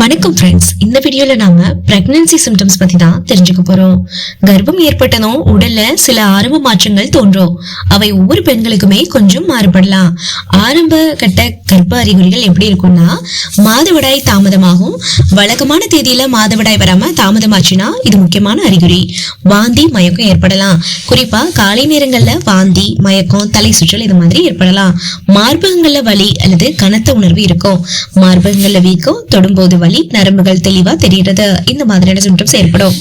வணக்கம் ஃப்ரெண்ட்ஸ், இந்த வீடியோல நாம பிரெக்னன்சி சிம்டம்ஸ் பத்தி தான் தெரிஞ்சுக்க போறோம். கர்ப்பம் ஏற்பட்டதும் உடல்ல சில ஆரம்ப மாற்றங்கள் தோன்றும். அவை ஒவ்வொரு பெண்களுக்குமே கொஞ்சம் மாறுபடலாம். ஆரம்ப கட்ட கர்ப்ப அறிகுறிகள் எப்படி இருக்கும்னா, மாதவிடாய் தாமதமாகும். வழக்கமான தேதியில மாதவிடாய் வராம தாமதமாச்சுன்னா இது முக்கியமான அறிகுறி. வாந்தி, மயக்கம் ஏற்படலாம். குறிப்பா காலை நேரங்கள்ல வாந்தி, மயக்கம், தலை சுற்றல் இது மாதிரி ஏற்படலாம். மார்பகங்கள்ல வலி அல்லது கனத்த உணர்வு இருக்கும். மார்பகங்கள்ல வீக்கம், தொடும்போது வலி, நரம்புகள் தெளிவா தெரிகிறது. இந்த மாதிரியான சிம்டம்ஸ் ஏற்படும்.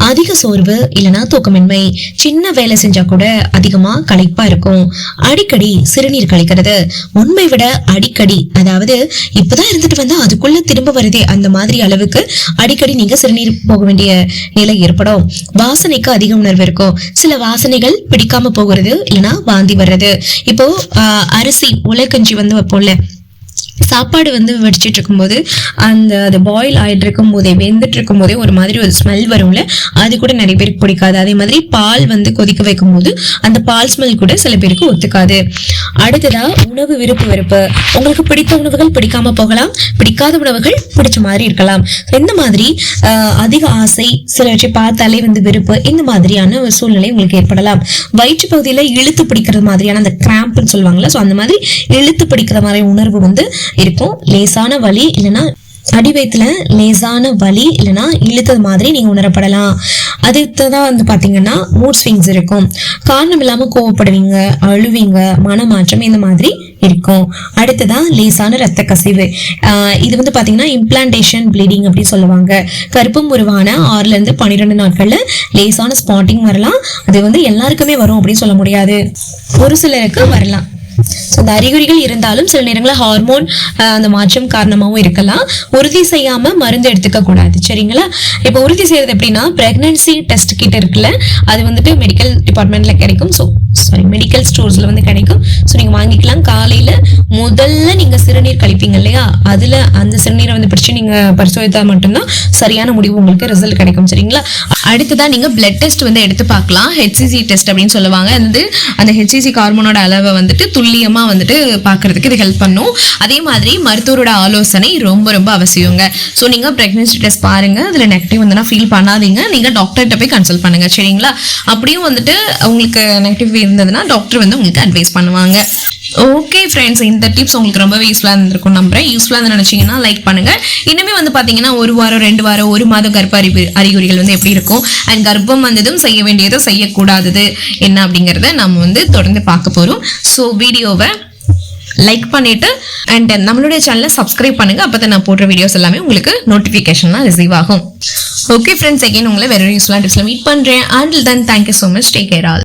அதிக சோர்வு இல்லனா தூக்கமின்மை, சின்ன வேலை செஞ்சா கூட அதிகமா களைப்பா இருக்கும். அடிக்கடி சிறுநீர் கழிக்கிறது, உண்மை விட அடிக்கடி, அதாவது இப்பதான் இருந்துட்டு வந்தா அதுக்குள்ள திரும்ப வருதே அந்த மாதிரி அளவுக்கு அடிக்கடி நீங்க சிறுநீர் போக வேண்டிய நிலை ஏற்படும். வாசனைக்கு அதிக உணர்வு இருக்கும். சில வாசனைகள் பிடிக்காம போகிறது இல்லனா வாந்தி வர்றது. இப்போ அரிசி உலைக்கஞ்சி வைப்போம்ல, சாப்பாடு வடிச்சிட்டு இருக்கும்போது அது பாயில் ஆயிட்டு இருக்கும் போதே, வெந்துட்டு இருக்கும் போதே ஒரு மாதிரி ஒரு ஸ்மெல் வரும்ல, அது கூட நிறைய பேருக்கு பிடிக்காது. அதே மாதிரி பால் கொதிக்க வைக்கும் போது அந்த பால் ஸ்மெல் கூட சில பேருக்கு ஒத்துக்காது. அடுத்ததா உணவு விருப்பு வெறுப்பு. உங்களுக்கு பிடித்த உணவுகள் பிடிக்காம போகலாம், பிடிக்காத உணவுகள் பிடிச்ச மாதிரி இருக்கலாம். இந்த மாதிரி அதிக ஆசை, சிலவற்றை பார்த்தாலே வெறுப்பு, இந்த மாதிரியான ஒரு சூழ்நிலை உங்களுக்கு ஏற்படலாம். வயிற்று பகுதியில இழுத்து பிடிக்கிறது மாதிரியான அந்த கிராம்ப்னு சொல்லுவாங்கல்ல, சோ அந்த மாதிரி இழுத்து பிடிக்கிற மாதிரி உணர்வு இருக்கும். லேசான வலி இல்லைன்னா அடிவயத்துல லேசான வலி இல்லைன்னா இழுத்தது மாதிரி நீங்க உணரப்படலாம். அதுதான் பாத்தீங்கன்னா மூட் ஸ்விங்ஸ் இருக்கும். காரணம் இல்லாம கோவப்படுவீங்க, அழுவீங்க, மனமாற்றம் இந்த மாதிரி இருக்கும். அடுத்ததான் லேசான ரத்த கசிவு. இது பாத்தீங்கன்னா இம்ப்ளான்டேஷன் ப்ளீடிங் அப்படின்னு சொல்லுவாங்க. கர்ப்பம் உருவான 6 to 12 நாட்கள்ல லேசான ஸ்பாட்டிங் வரலாம். அது எல்லாருக்குமே வரும் அப்படின்னு சொல்ல முடியாது, ஒரு சிலருக்கு வரலாம். அந்த அறிகுறிகள் இருந்தாலும் சில நேரங்களில் ஹார்மோன் அந்த மாற்றம் காரணமாகவும் இருக்கலாம். உறுதி செய்யாம மருந்து எடுத்துக்க கூடாது, சரிங்களா? இப்போ உறுதி செய்யறது எப்படின்னா, பிரெக்னன்சி டெஸ்ட் கிட் இருக்குல்ல, அது மெடிக்கல் டிபார்ட்மெண்ட்ல கிடைக்கும். மெடிக்கல் ஸ்டோர்ஸ்ல கிடைக்கும். ஸோ நீங்க வாங்கிக்கலாம். காலையில முதல்ல நீங்க சிறுநீர் கழிப்பீங்க இல்லையா, அதுல அந்த சிறுநீரை பிடிச்சு நீங்க பரிசோதித்தா மட்டும்தான் சரியான முடிவு உங்களுக்கு ரிசல்ட் கிடைக்கும், சரிங்களா? அடுத்ததான் நீங்க பிளட் டெஸ்ட் எடுத்து பார்க்கலாம். HCG டெஸ்ட் அப்படின்னு சொல்லுவாங்க. அந்த HCG ஹார்மோனோட அளவை துல்லியமா பாக்குறதுக்கு இது ஹெல்ப் பண்ணும். அதே மாதிரி மருத்துவரோட ஆலோசனை ரொம்ப ரொம்ப அவசியங்க. ஸோ நீங்க பிரெக்னன்சி டெஸ்ட் பாருங்க. அதுல நெகட்டிவ் ஃபீல் பண்ணாதீங்க. நீங்க டாக்டர்கிட்ட போய் கன்சல்ட் பண்ணுங்க, சரிங்களா? அப்படியும் உங்களுக்கு நெகட்டிவ் இருந்ததுன்னா டாக்டர் உங்களுக்கு அட்வைஸ் பண்ணுவாங்க. ஓகே ஃப்ரெண்ட்ஸ், இந்த டிப்ஸ் உங்களுக்கு ரொம்ப யூஸ்ஃபுல்லா இருந்திருக்கும் நம்புறேன். யூஸ்ஃபுல்லா நினைச்சீங்கன்னா லைக் பண்ணுங்க. இனிமே பாத்தீங்கன்னா 1 வாரம் 2 வாரம் 1 மாதம் கர்ப்ப அறிகுறிகள் எப்படி இருக்கும், அண்ட் கர்ப்பம் வந்ததும் செய்ய வேண்டியதோ செய்யக்கூடாதது என்ன அப்படிங்கறத நம்ம தொடர்ந்து பார்க்க போறோம். ஸோ வீடியோவை லைக் பண்ணிட்டு அண்ட் நம்மளுடைய சேனலை சப்ஸ்கிரைப் பண்ணுங்க. அப்பதான் நான் போடுற வீடியோஸ் எல்லாமே உங்களுக்கு நோட்டிபிகேஷன் ரிசீவ் ஆகும். ஓகே ஃப்ரெண்ட்ஸ், அகைன் உங்களை வேற யூஸ்ஃபுல்லான டிப்ஸ்ல மீட் பண்றேன். Until then, thank you so much. Take care all.